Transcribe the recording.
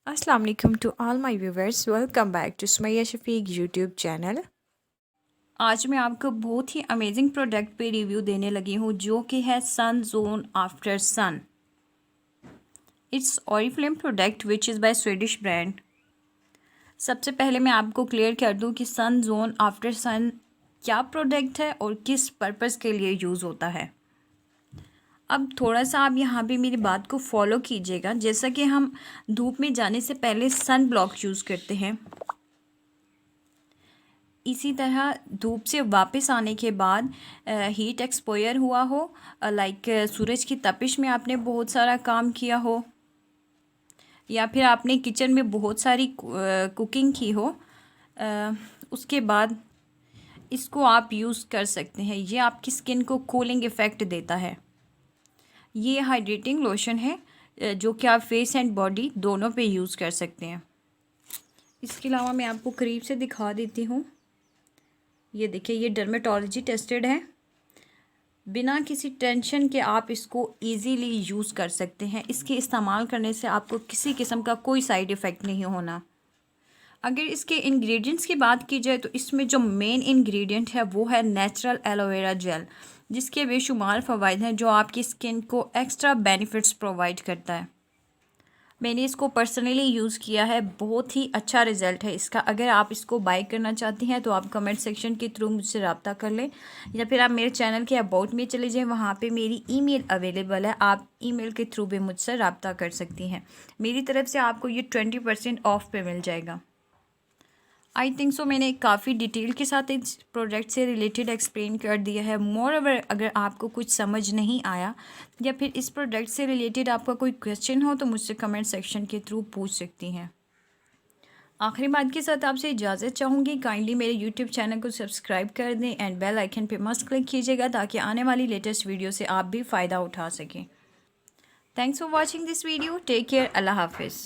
Assalamu alaikum to all my viewers. Welcome back to Sumaya Shafiq YouTube channel. आज मैं आपको बहुत ही अमेजिंग प्रोडक्ट पे रिव्यू देने लगी हूँ जो कि है sun zone after sun. It's Oriflame product which is by Swedish brand. सबसे पहले मैं आपको क्लियर कर दूँ कि सन जोन आफ्टर सन क्या प्रोडक्ट है और किस पर्पज़ के लिए यूज़ होता है। अब थोड़ा सा आप यहाँ पे मेरी बात को फॉलो कीजिएगा। जैसा कि हम धूप में जाने से पहले सन ब्लॉक यूज़ करते हैं, इसी तरह धूप से वापस आने के बाद हीट एक्सपोयर हुआ हो, लाइक सूरज की तपिश में आपने बहुत सारा काम किया हो या फिर आपने किचन में बहुत सारी कुकिंग की हो, उसके बाद इसको आप यूज़ कर सकते हैं। ये आपकी स्किन को कूलिंग इफ़ेक्ट देता है। ये हाइड्रेटिंग लोशन है जो कि आप फेस एंड बॉडी दोनों पे यूज़ कर सकते हैं। इसके अलावा मैं आपको करीब से दिखा देती हूँ। ये देखिए, ये डर्मेटोलॉजी टेस्टेड है। बिना किसी टेंशन के आप इसको इजीली यूज़ कर सकते हैं। इसके इस्तेमाल करने से आपको किसी किस्म का कोई साइड इफ़ेक्ट नहीं होना। अगर इसके इंग्रेडिएंट्स की बात की जाए तो इसमें जो मेन इंग्रेडिएंट है वो है नेचुरल एलोवेरा जेल, जिसके बेशुमार फ़वाइद हैं जो आपकी स्किन को एक्स्ट्रा बेनिफिट्स प्रोवाइड करता है। मैंने इसको पर्सनली यूज़ किया है, बहुत ही अच्छा रिज़ल्ट है इसका। अगर आप इसको बाय करना चाहती हैं तो आप कमेंट सेक्शन के थ्रू मुझसे रब्ता कर लें या फिर आप मेरे चैनल के अबाउट में चले जाएं, वहाँ पे मेरी ईमेल अवेलेबल है। आप ईमेल के थ्रू भी मुझसे रब्ता कर सकती हैं। मेरी तरफ से आपको ये 20% ऑफ पे मिल जाएगा। आई थिंक सो मैंने काफ़ी डिटेल के साथ इस प्रोडक्ट से रिलेटेड एक्सप्लेन कर दिया है। मोर ओवर अगर आपको कुछ समझ नहीं आया या फिर इस प्रोडक्ट से रिलेटेड आपका कोई क्वेश्चन हो तो मुझसे कमेंट सेक्शन के थ्रू पूछ सकती हैं। आखिरी बात के साथ आपसे इजाज़त चाहूँगी। काइंडली मेरे यूट्यूब चैनल को सब्सक्राइब कर दें एंड बेल आइकन पे मस्ट क्लिक कीजिएगा ताकि आने वाली लेटेस्ट वीडियो से आप भी फ़ायदा उठा सकें। Thanks for watching this video. Take care. अल्लाह हाफिज़।